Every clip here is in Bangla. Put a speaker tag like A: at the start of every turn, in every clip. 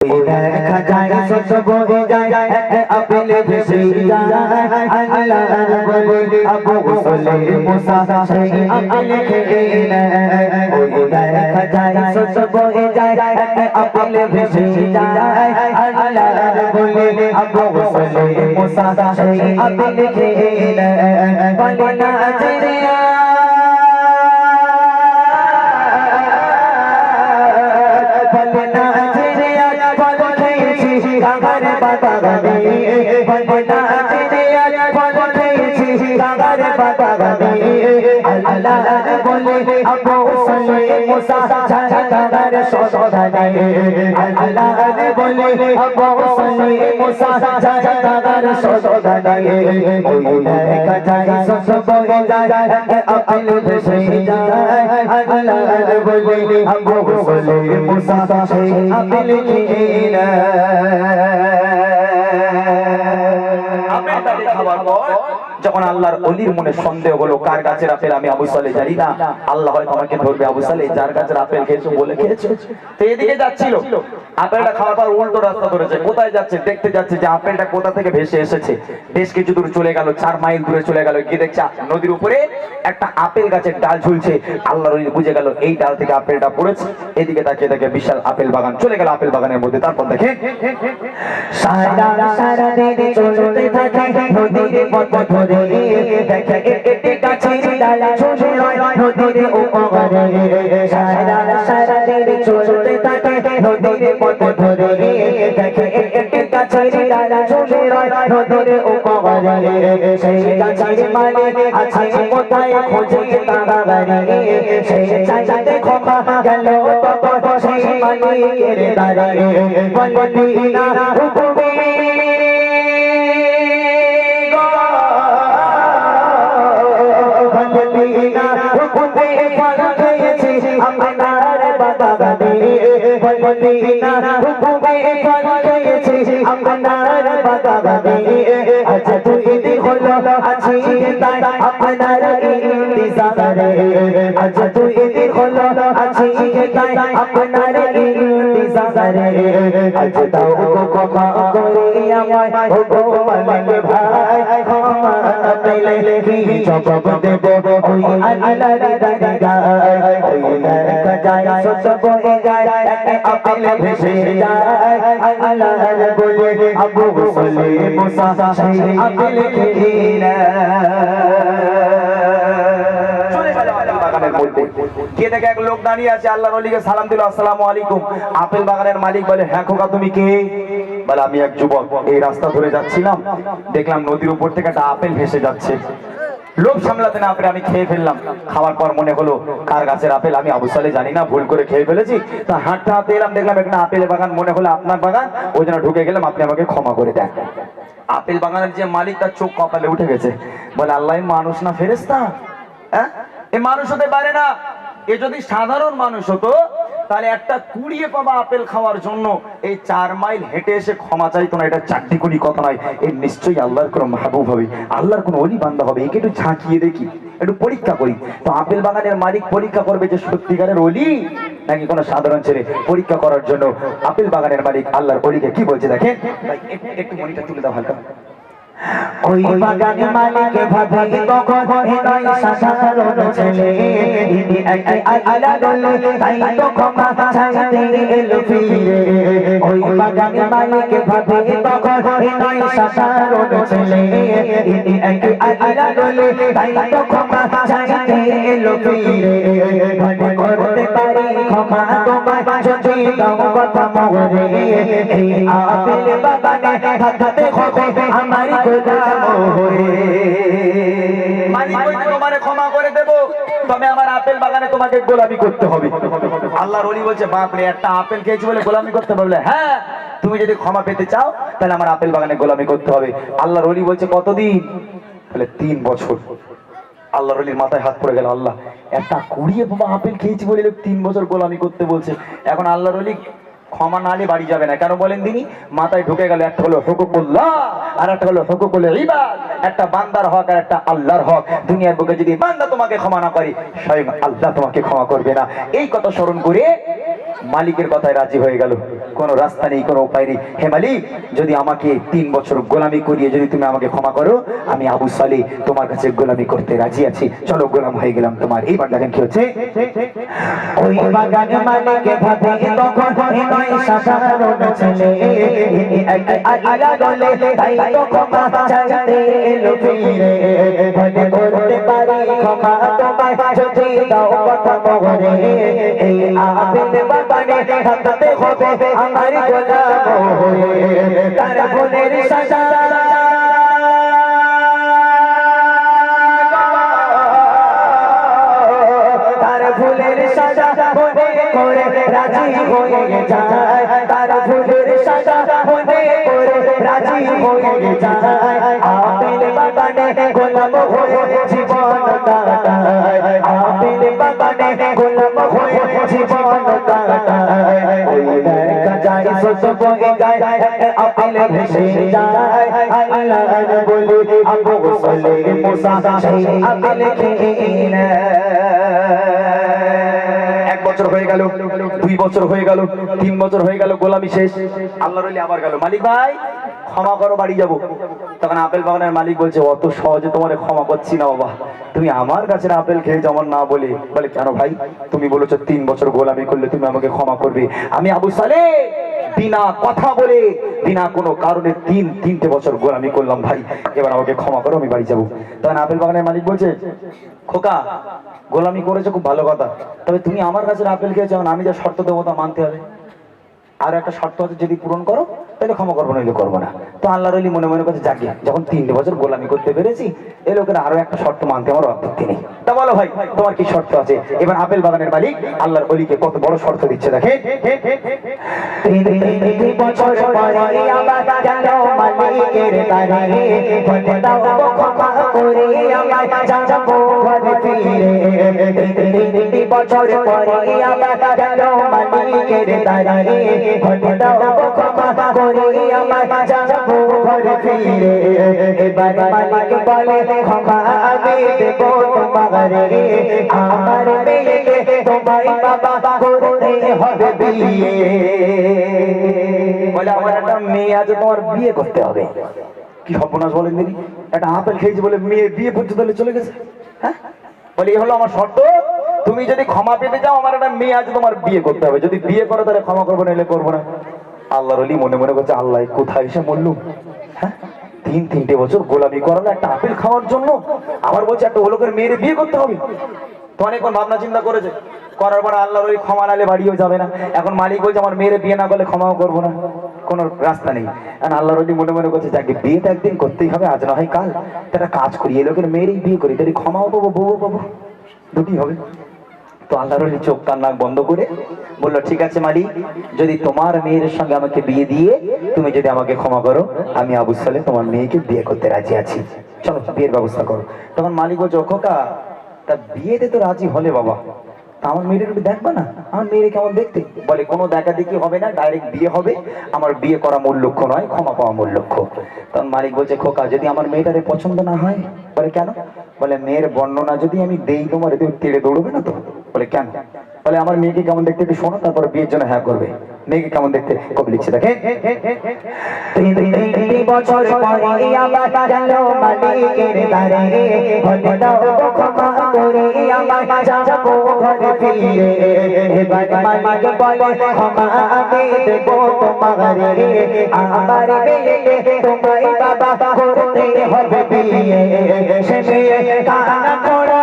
A: দেখা যায় সত্য বলে যায় আপেল ভেসে যায় আল্লাহর বলে আবু বলে মুসা সেই আপেল খেয়ে নেয় ওই দেখা যায় সত্য বলে যায় আপেল ভেসে যায় আল্লাহর বলে আবু বলে মুসা সেই আপেল খেয়ে নেয় বলে না জেরিয়া যখন আল্লাহর ওলির মনে সন্দেহ হলো কার গাছের আপেল আমি আবু সালে জানি না, আল্লাহ হয়তো আমাকে ধরবে, আবু সালে যার গাছের আপেল খেয়েছো বলে খেয়েছো। তো এদিকে যাচ্ছিল, আপেলটা খাওয়ার পর উল্টো রাস্তা ধরেছে, কোথায় যাচ্ছে দেখতে যাচ্ছে যে আপেলটা কোথা থেকে ভেসে এসেছে। বেশ কিছু দূর চলে গেল, 4 মাইল দূরে চলে গেল, গিয়ে দেখছে নদীর উপরে একটা আপেল গাছের ডাল ঝুলছে। আল্লাহর ওলি বুঝে গেল এই ডাল থেকে আপেলটা পড়েছে। এদিকে তাকিয়ে দেখে বিশাল আপেল বাগান, চলে গেল আপেল বাগানের মধ্যে। তারপর দেখে সারা দিন চলতে থাকে নদীর পথ ধরে, দেখে একটি গাছের ডাল ঝুলে নদীর উপরে। সারা দিন চলতে থাকে নদীর পথ ধরে, দেখে একটি গাছের ডাল ঝুলে নদীর উপরে। সেই গাছের মালিক আছে কোথায় খোঁজে তারা বাড়ি, সেই চাইতে ক্ষমা গেল তখন সেই মালিকের দ্বারে। বলবি না হুকুমে আচ্ছা তুই হলো আছি আপনার ইন্তিজারে, আচ্ছা তুই হলো আছি আপনার ইন্তিজারে। আচ্ছা তাও ক্ষমা করে আমায় গো মালিক ভাই, ক্ষমা পেলে কি জবাব দেব ওই আল্লাহর দরগায়। ওই দেখা যায় সত্য বলে যায় আপেল ভেসে যায় আল্লাহর বলে আবু বলে মুসা সেই আপেল খেয়ে গিয়ে দেখে এক লোক দাঁড়িয়ে আছে, আল্লাহর ওলিকে সালাম দিল, আসসালামু আলাইকুম। আপেল বাগানের মালিক বলে, হ্যাঁ খোকা তুমি কে? বলে আমি এক যুবক, এই রাস্তা ধরে যাচ্ছিলাম, দেখলাম নদীর উপর থেকে একটা আপেল ভেসে যাচ্ছে, লোভ সামলাতে না পেরে আমি খেয়ে ফেললাম। খাওয়ার পর মনে হলো কার গাছের আপেল আমি আবু সালে জানি না, ভুল করে খেয়ে ফেলেছি। তা হাঁটতে হাঁটতে এলাম, দেখলাম একটা আপেলের বাগান, মনে হলো আপনার বাগান, ওই জন্য ঢুকে গেলাম, আপনি আমাকে ক্ষমা করে দেন। আপেল বাগানের যে মালিক তার চোখ কপালে উঠে গেছে, বলে আল্লাহ মানুষ না ফেরেশতা? হ্যাঁ, এ মানুষ হতে পারে না। এ যদি সাধারণ মানুষ হতো তাহলে একটা কুড়িয়ে পাবা আপেল খাওয়ার জন্য এই 4 মাইল হেঁটে এসে ক্ষমা চাইতো না। এটা চারটি কোটি কথা নয়, এই নিশ্চয়ই আল্লাহর কোনো মাহবুব হবে, আল্লাহর কোনো ওলি বান্দা হবে। একে একটু ঝাঁকিয়ে দেখি, একটু পরীক্ষা করি। তো আপেল বাগানের মালিক পরীক্ষা করবে যে সত্যিকারের ওলি নাকি কোনো সাধারণ ছেলে। পরীক্ষা করার জন্য আপেল বাগানের মালিক আল্লাহর ওলিকে কি বলছে দেখেন, একটু মনিটর তুলে দাও হালকা। ওই বাগানে মালিক ভাবে তখন নয় সাধারণ ছেলে, ইনি এক আল্লাহ বলে তাই তো ক্ষমা চাইতে এলো ফিরে। ওই বাগানে মালিক ভাবে তখন নয় সাধারণ ছেলে, ইনি এক আল্লাহ বলে তাই তো ক্ষমা চাইতে এলো ফিরে। মনে করতে পারি ক্ষমা তোমায় যদি দাও কথা মরে, এই আপেল বাগানে থাকতে হবে আমার ক্ষমা করে দেব, তবে আমার আপেল বাগানে তোমাকে গোলামি করতে হবে। আল্লাহর ওলি বলছে বাপরে, একটা আপেল খেয়েছি বলে গোলামি করতে পারলে? হ্যাঁ, তুমি যদি ক্ষমা পেতে চাও তাহলে আমার আপেল বাগানে গোলামি করতে হবে। আল্লাহর ওলি বলছে কতদিন? বলে 3 বছর। আল্লাহর ওলির মাথায় হাত পড়ে গেল, আল্লাহ একটা কুড়িয়ে বাবা আপেল খেয়েছি বলে 3 বছর গোলামি করতে বলছে। এখন আল্লাহর ওলি ক্ষমা নালে বাড়ি যাবে না। কেন বলেন তিনি? মাথায় ঢুকে গেল একটা হলো হুকুকুল্লাহ আর একটা হলো হুকুকুল ইবাদ, একটা বান্দার হক আর একটা আল্লাহর হক। দুনিয়ার বুকে যদি বান্দা তোমাকে ক্ষমা না করে, স্বয়ং আল্লাহ তোমাকে ক্ষমা করবে না। এই কথা স্মরণ করে মালিকের কথায় রাজি হয়ে গেল। কোনো রাস্তা নেই, কোনো উপায় নেই। হে মালিক, যদি আমাকে 3 বছর গোলামি করিয়ে যদি তুমি আমাকে ক্ষমা করো, আমি আবু সালেহ তোমার কাছে গোলামি করতে রাজি আছি। চলো, গোলাম হয়ে গেলাম তোমার। এইবার দেখেন কি হচ্ছে।
B: ওই বাগানে মালিকে ভাবে তখন নয় সাধারণ ছেলে, আইলা বলে তাই তো ক্ষমা চাইতে এলো ফিরে। ভলে করতে পারি ক্ষমা তোমায় যদি দাও কথা মরে। এই আপেল বাগানে থাকতে হবে আমার গোলাম হয়ে। তার ভুলের সাজা ভুলের সাজা মনে করে রাজি হয়ে যায়। তার ভুলের সাজা মনে করে রাজি হয়ে যায়। আপেল বাগানে গোলাম হয়ে জীবন কাটায়। আপেল বাগানে গোলাম হয়ে জীবন কাটায়। ওই দেখা যায় সত বয়ে যায়, আপেল ভেসে যায়। আল্লাহর বলি আবু সালেহ মুসা সেই আপেল খেয়ে নেয়।
A: 1 বছর হয়ে গেল, 2 বছর হয়ে গেল, 3 বছর হয়ে গেল, গোলামি শেষ। আল্লাহর ওলি আবার গেল, মালিক ভাই ক্ষমা করো, বাড়ি যাবো। তখন আপেল বাগানের মালিক বলছে, অত সহজে তোমারে ক্ষমা করছি না বাবা, তুমি আমার কাছে আপেল খেয়ে যেমন না বলে। বলে কেন ভাই? তুমি বলেছো 3 বছর গোলামি করলে তুমি আমাকে ক্ষমা করবে। আমি আবু সালেহ বিনা কথা বলে বিনা কোনো কারণে 3 বছর গোলামি করলাম ভাই, এবার আমাকে ক্ষমা করো, আমি বাড়ি যাবো। তখন আপেল বাগানের মালিক বলছে, খোকা গোলামি করেছো খুব ভালো কথা, তবে তুমি আমার কাছে আপেল খেয়েছো, আমি যা শর্ত দেবো তা মানতে হবে। আর একটা শর্ত আছে, যদি পূরণ করো তাহলে ক্ষমা করবো, নইলে করবো না। তো আল্লাহর ওলি মনে মনে করছে, জাগে যখন 3 বছর গোলামি করতে পেরেছি, এই লোকের আরো একটা শর্ত মানতে আমার আপত্তি নেই। তা বলো ভাই, তোমার কি শর্ত আছে? এবার আপেল বাগানের মালিক আল্লাহর ওলিকে কত বড় শর্ত দিচ্ছে দেখে।
B: 3 বছর পরে আবার গেল মালিকের দ্বারে। বলে দাও ক্ষমা করে আমার যাবো ঘরে ফিরে। 3 বছর পরে আবার গেল মালিকের দ্বারে। বলে দাও ক্ষমা করে আমার যাবো ঘরে ফিরে। এবার মালিক বলে, ক্ষমা আমি দেব তোমারে। আমার মেয়েকে তোমার বাবা করতে হবে বিয়ে।
A: বলে আমার একটা মেয়ে আছে, তোমার বিয়ে করতে হবে। কি সর্বনাশ বলেন দিদি, একটা আপেল খেয়েছি বলে মেয়ে বিয়ে পর্যন্ত চলে গেছে। হ্যাঁ, বলে এই হলো আমার শর্ত, তুমি যদি ক্ষমা পেতে যাও, আমার একটা মেয়ে আছে, তোমার বিয়ে করতে হবে। যদি বিয়ে করো তাহলে ক্ষমা করবো, না এলে করবো না। আল্লাহর ওলি মনে মনে করছে, আল্লাহ কোথায় এসে মরলুম। হ্যাঁ, 3 বছর গোলামি করালো একটা আপেল খাওয়ার জন্য, আবার বলছে একটা ওলোকের মেয়ের বিয়ে করতে হবে। তো অনেকক্ষণ ভাবনা চিন্তা করেছে, করার পর আল্লাহর ওই ক্ষমা নালে বাড়িও যাবে না। এখন মালিক বলছে, আমার মেয়ের বিয়ে না করলে ক্ষমাও করবো না, কোনো রাস্তা নেই। আর আল্লাহর ওলি মনে মনে করছে, যাকে বিয়ে তো একদিন করতেই হবে, আজ না হয় কাল। একটা কাজ করি, এই লোকের মেয়েরই বিয়ে করি, তাহলে ক্ষমাও পাবো, বউও পাবো, দুটি হবে। তো আল্লাহর ওলি চোখ কান নাক বন্ধ করে বললো, ঠিক আছে মালিক, যদি তোমার মেয়ের সঙ্গে আমাকে বিয়ে দিয়ে তুমি যদি আমাকে ক্ষমা করো, আমি আবু সালেহ তোমার মেয়েকে বিয়ে করতে রাজি আছি, চলো বিয়ের ব্যবস্থা করো। তখন মালিক বলছে, ও খোকা, তা বিয়েতে তো রাজি হলে বাবা, তা আমার মেয়েটা একটু দেখবা না, আমার মেয়ের কেমন দেখতে? বলে কোনো দেখা দেখি হবে না, ডাইরেক্ট বিয়ে হবে। আমার বিয়ে করা মূল লক্ষ্য নয়, ক্ষমা পাওয়া মূল লক্ষ্য। তখন মালিক বলছে, খোকা যদি আমার মেয়েটারে পছন্দ না হয়? বলে কেন? বলে মেয়ের বর্ণনা যদি আমি দেই তোমার, তুমি তেড়ে দৌড়বে না তো? বলে কেন? বলে আমার মেয়েকে কেমন দেখতে একটু শোনো, তারপর বিয়ের জন্য হ্যাঁ করবে। মেয়েকে কেমন দেখতে কবি লিখছে দেখে।
B: 3 বছর পরে আবার গেল মালিকের দ্বারে। বলে দাও ক্ষমা করে আমার যাবো ঘরে ফিরে। এবার মালিক বলে, ক্ষমা আমি দেব তোমারে। আমার মেয়েকে তোমার বাবা করতে হবে বিয়ে। সে মেয়ে কানা খোড়া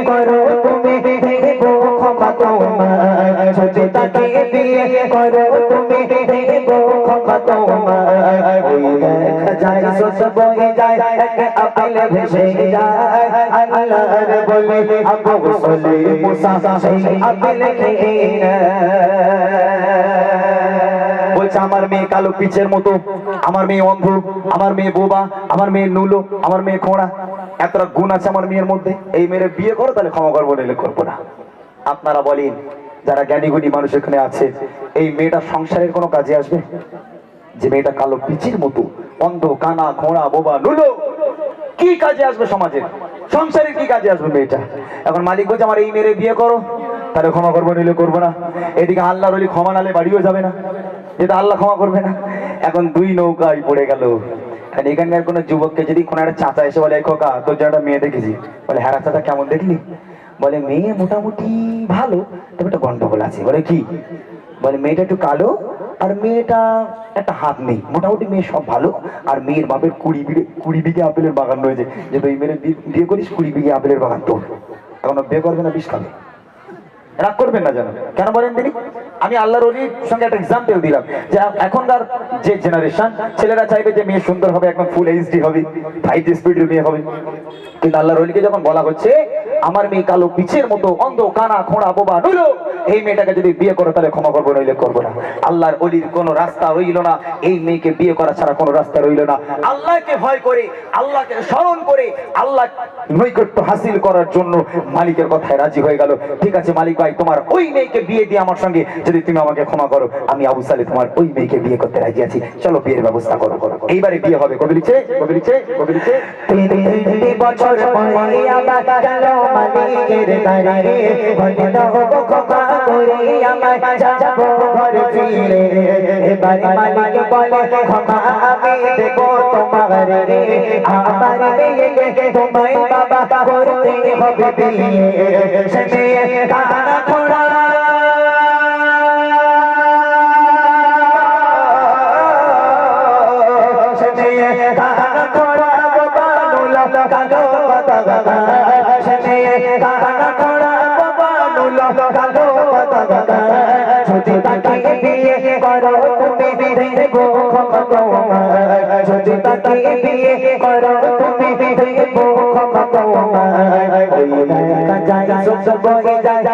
B: করো তুমি দেব ক্ষমা তোমার। সচেতাকে বিয়ে করো তুমি দেব ক্ষমা তোমার। ওই দেখা যায় সস বয়ে যায়, আপেল ভেসে যায়। আল্লাহর বলে আবু সালেহ মুসা সেই আপেল খেয়ে
A: বলছে, আমার মেয়ে কালো পিচের মতো, আমার মেয়ে অন্ধ, আমার মেয়ে বোবা, আমার মেয়ে নুলো, আমার মেয়ে খোঁড়া, এতটা গুণ আছে আমার মেয়ের মধ্যে। এই মেয়ের বিয়ে করো, তাহলে ক্ষমা করবো, নইলে করবো না। আপনারা বলেন, যারা জ্ঞানীগুণী মানুষ এখানে আছে, এই মেয়েটা সংসারের কোনো কাজে আসবে? যে মেয়েটা কালো পিচির মতো, অন্ধ, কানা, ঘোড়া, বোবা, নুলো, কি কাজে আসবে সমাজের? সংসারের কি কাজে আসবে মেয়েটা? এখন মালিক বলছে আমার এই মেয়ের বিয়ে করো, তাহলে ক্ষমা করবো, নিলে করবো না। এদিকে আল্লাহর ওলি ক্ষমা নালে বাড়িও যাবে না, যেটা আল্লাহ ক্ষমা করবে না। এখন দুই নৌকায় পড়ে গেল। এখানকার কোনো যুবককে যদি কোনো একটা চাচা এসে বলে, খোকা তোর যে একটা মেয়ে দেখেছি, বলে হ্যাঁ চাচা কেমন দেখলি? বলে মেয়ে মোটামুটি ভালো, তবে একটা গন্ডগোল আছে। বলে কি? বলে মেয়েটা একটু কালো, আর মেয়েটা একটা হাত নেই, মোটামুটি মেয়ে সব ভালো। আর মেয়ের বাপের 20 বিঘে আপেলের বাগান রয়েছে, যে তুই মেয়ের বিয়ে করিস 20 বিঘে আপেলের বাগান তোর। এখন বিয়ে করবে না, বিষ খাবে। রাগ করবেন না যেন। কেন বলেন তিনি? আমি আল্লাহর ওলির সঙ্গে একটা এক্সাম্পল দিলাম, যে এখনকার যে জেনারেশন, ছেলেরা চাইবে যে মেয়ে সুন্দর হবে, একদম ফুল এইচডি হবে, 5G স্পিডের মেয়ে হবে। কিন্তু আল্লাহর ওলিকে যখন বলা হচ্ছে আমার মেয়ে কালো পিচের মতো, অন্ধ, কানা, খোঁড়া, বোবা, নুলো, এই মেয়েটাকে যদি বিয়ে করো তাহলে ক্ষমা করবো, নইলে করবো না। আল্লাহর ওলির কোনো রাস্তা রইল না, এই মেয়েকে বিয়ে করা ছাড়া কোনো রাস্তা রইল না। আল্লাহকে ভয় করে, আল্লাহকে স্মরণ করে, আল্লাহ নৈকট্য হাসিল করার জন্য মালিকের কথায় রাজি হয়ে গেল। ঠিক আছে মালিক ভাই, তোমার ওই মেয়েকে বিয়ে দিয়ে আমার সঙ্গে, যদি তুমি আমাকে ক্ষমা করো, আমি আবু সালে তোমার ওই মেয়েকে বিয়ে করতে রাজি আছি, চলো বিয়ের ব্যবস্থা করো। এইবারে বিয়ে হবে। কবি লিখছে
B: 3 বছর পরে আবার গেল মালিকের দ্বারে, বলে দাও খোকা করে আমার যাব ঘর ফিরে। এবার মালিক বলে ক্ষমা আমি দেব তোমারে, আমার মেয়েকে তোমায় বাবা করতে হবে বিয়ে। সে মেয়ে কানা খোড়া, সে মেয়ে কানা খোড়া, বাবা নুলা কালো বাবা, সে মেয়ে কানা খোড়া, বাবা নুলা কালো বাবা। যদি তাকে বিয়ে করো তুমি দেব ক্ষমা তোমায়, যদি তাকে বিয়ে করো তুমি দেব ক্ষমা তোমায়। ওই দেখা যায় সব বয়ে যায়,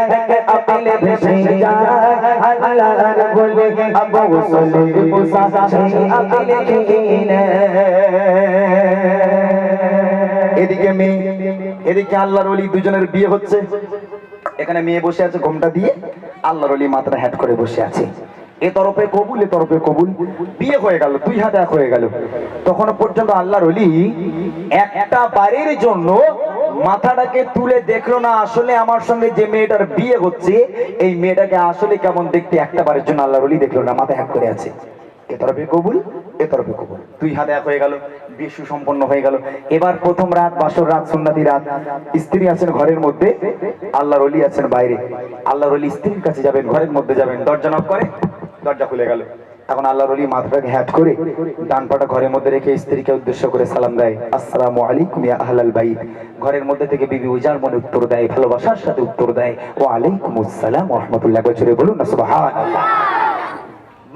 B: আপেলে ভেসে যায়, আল্লাহর বলে আবু সলে মুসা সেই আপেলে খেয়ে নেয়।
A: এদিকে মেয়ে, এদিকে আল্লাহর ওলি, দুজনের বিয়ে হচ্ছে। এখানে মেয়ে বসে আছে ঘোমটা দিয়ে, আল্লাহর ওলি মাথাটা হ্যাট করে বসে আছে। এ তরফে কবুল, এ তরফে কবুল, বিয়ে হয়ে গেল, 2 হাতে 1 হয়ে গেল। তখনও পর্যন্ত আল্লাহর ওলি একটা বাড়ির জন্য মাথাটাকে তুলে দেখলো না, আসলে আমার সঙ্গে যে মেয়েটার বিয়ে হচ্ছে এই মেয়েটাকে আসলে কেমন দেখতে, একটা বারের জন্য আল্লাহর ওলি দেখলো না, মাথা হ্যাট করে আছে। এ তরফে কবুল, এ তরফে কবুল, 2 হাতে 1 হয়ে গেল, বিয়ে সুসম্পন্ন হয়ে গেল। এবার প্রথম রাত, বাসর রাত, সুন্নতি রাত। স্ত্রী আছেন ঘরের মধ্যে, আল্লাহর ওলি আছেন বাইরে। আল্লাহর ওলি স্ত্রীর কাছে যাবেন, ঘরের মধ্যে যাবেন, দরজা নক করে, দরজা খুলে গেল। এখন আল্লাহর ওলি মাথাটাকে হ্যাট করে ডান পাটা ঘরের মধ্যে রেখে স্ত্রীকে উদ্দেশ্য করে সালাম দেয়, আসসালামু আলাইকুম ইয়া আহলাল বাইত। ঘরের মধ্যে থেকে বিবি উজাড় মনে উত্তর দেয়, ভালোবাসার সাথে উত্তর দেয়, ওয়া আলাইকুমুস সালাম ওয়া রাহমাতুল্লাহ। বছরে বলুন না সুবহানাল্লাহ।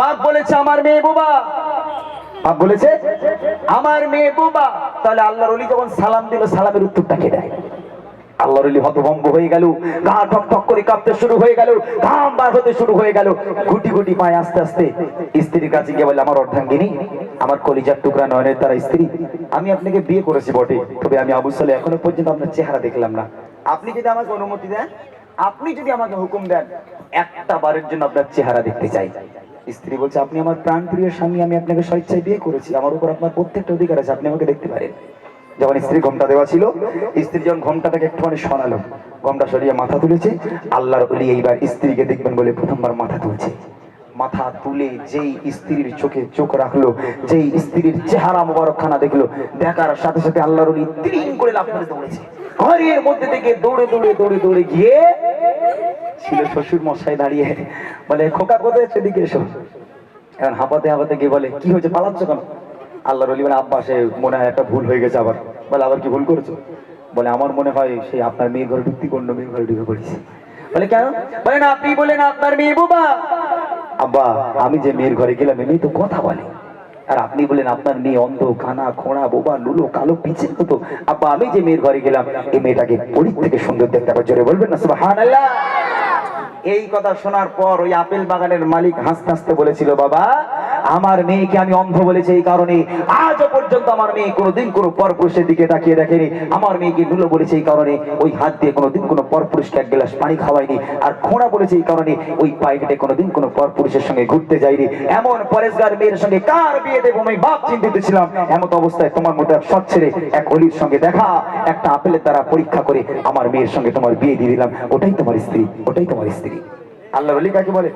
A: বাপ বলেছে আমার মেয়ে বোবা, বাপ বলেছে আমার মেয়ে বোবা, তাহলে আল্লাহর ওলি যখন সালাম দিল, সালামের উত্তরটা কে দেয়? আল্লাহর ওলি হতভম্ব হয়ে গেল, গা ঠক ঠক করে কাঁপতে শুরু হয়ে গেল, ঘাম বার হতে শুরু হয়ে গেল, গুটি গুটি পায়ে আস্তে আস্তে স্ত্রীর কাছে গিয়ে বলে, আমার অর্ধাঙ্গিনী, আমার কলিজার টুকরা নয়নের তারা স্ত্রী, আমি আপনাকে বিয়ে করেছি বটে, তবে আমি আবু সালে এখনো পর্যন্ত আপনার চেহারা দেখলাম না। আপনি যদি আমাকে অনুমতি দেন, আপনি যদি আমাকে হুকুম দেন, একটা বারের জন্য আপনার চেহারা দেখতে চাই। স্ত্রী বলছে, আপনি আমার প্রাণ প্রিয় স্বামী, আমি আপনাকে স্বেচ্ছায় বিয়ে করেছি, আমার উপর আপনার প্রত্যেকটা অধিকার আছে, আপনি আমাকে দেখতে পারেন। যখন স্ত্রী ঘোমটা দেওয়া ছিল, স্ত্রী যখন ঘোমটাটাকে একটুখানি সরালো, ঘোমটা সরিয়ে মাথা তুলেছে, আল্লাহর ওলি এইবার স্ত্রীকে দেখবেন বলে প্রথমবার মাথা তুলছে। মাথা তুলে যেই স্ত্রীর চোখে চোখ রাখলো, যেই স্ত্রীর চেহারা মোবারকখানা দেখলো, দেখার সাথে সাথে আল্লাহর ওলি তিরিং করে লাফ মেরে দৌড়েছে। ঘরের মধ্যে থেকে দৌড়ে দৌড়ে দৌড়ে দৌড়ে গিয়ে ছিল শ্বশুর মশাই দাঁড়িয়ে, বলে খোকা কোথায়, সেদিকে এসো। এখন হাঁপাতে হাঁপাতে গিয়ে বলে, কি হয়েছে, পালাচ্ছ কেন? আল্লাহর ওলি বলে, আব্বা সে মনে হয় একটা ভুল হয়ে গেছে। আবার বলে, আবার কি ভুল করেছো? বলে, আমার মনে হয় সেই আপনার মেয়ে ঘরে ঢুকতে অন্য মেয়ে ঘরে ঢুকে পড়েছে। বলে, কেন? বলে না, আপনি বলেন আপনার মেয়ে বোবা। আব্বা, আমি যে মেয়ের ঘরে গেলাম, মেয়ে তো কথা বলে, আর আপনি বলেন আপনার মেয়ে অন্ধ, কানা, খোঁড়া, বোবা, লুলো, কালো পিচের মতো। আব্বা, আমি যে মেয়ের ঘরে গেলাম, এই মেয়েটাকে পরীর থেকে সুন্দর দেখতে, আবার জোরে বলবেন না সুবহানাল্লাহ। এই কথা শোনার পর ওই আপেল বাগানের মালিক হাসতে হাসতে বলেছিল, বাবা আমার মেয়েকে আমি অন্ধ বলেছি এই কারণে আজও পর্যন্ত আমার মেয়ে কোনোদিন কোনো পরপুরুষের দিকে তাকিয়ে দেখেনি। আমার মেয়েকে নুলো বলেছে এই কারণে ওই হাত দিয়ে কোনোদিন কোনো পরপুরুষকে এক গ্লাস পানি খাওয়ায়নি। আর খোঁড়া বলেছে এই কারণে ওই পাইকেটে কোনোদিন কোনো পরপুরুষের সঙ্গে ঘুরতে যায়নি। এমন পরেশগার মেয়ের সঙ্গে কার বিয়ে দেবো আমি বাপ চিন্তিত ছিলাম। এমন অবস্থায় তোমার মতো এক সৎ ছেলে এক অলির সঙ্গে দেখা, একটা আপেলের দ্বারা পরীক্ষা করে আমার মেয়ের সঙ্গে তোমার বিয়ে দিয়ে দিলাম। ওটাই তোমার স্ত্রী, ওটাই তোমার স্ত্রী। আল্লাহ বলি কাকে বলে?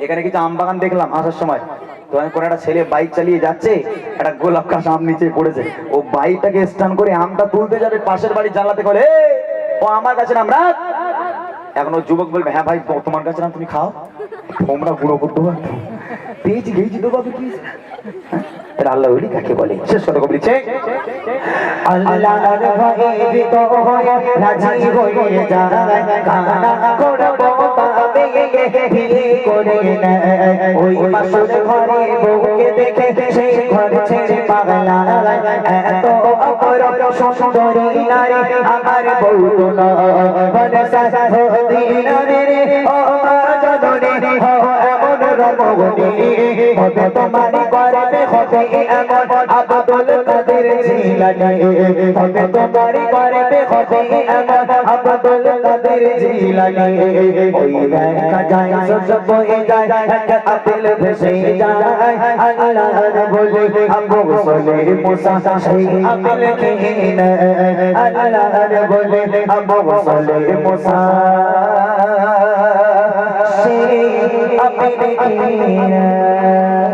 A: এখানে কিছু আম বাগান দেখলাম আসার সময়, তো কোন একটা ছেলে বাইক চালিয়ে যাচ্ছে, একটা গোলাপ গাছ আম নিচে পড়েছে, ও বাইকটাকে স্ট্যান্ড করে আমটা তুলতে যাবে, পাশের বাড়ির জানলাতে বলে ও আমার কাছে নাম রাখ। এখন ও যুবক বলবে হ্যাঁ ভাই তোমার কাছে নাম, তুমি খাও। তোমরা বুড়ো করতে পারতো পেয়েছি গেছি তো বাবু কি। আল্লাহ বলি কাকে বলে? শেষ কথা বলছে
B: আল্লাহর ভয়ে ভীত হয়ে রাজি হয়ে যায়, কানা করব পাবে বিয়ে করে নেয়। ওই পাশের ঘরে বউকে দেখে সেই ঘর ছেড়ে পাগলা, এত অপরূপ সুন্দরী নারী আমার বউ তো নয়। সাদিনারে ও মা জননী হো এমন রমণী, হবে তোমারই করবে হবে এমন আব্দুল কাদের জিলানী, হবে তোমারই করবে হবে এমন আব্দুল কাদের জিলানী। ওই দেখা যায় সব বয়ে যায় এক আপেল ভেসে যায়, আল্লাহর বলে আবু বলে মুসা সেই আপেল খেয়ে নেয়, আল্লাহর বলে আবু বলে মুসা সেই আপেল খেয়ে নেয়।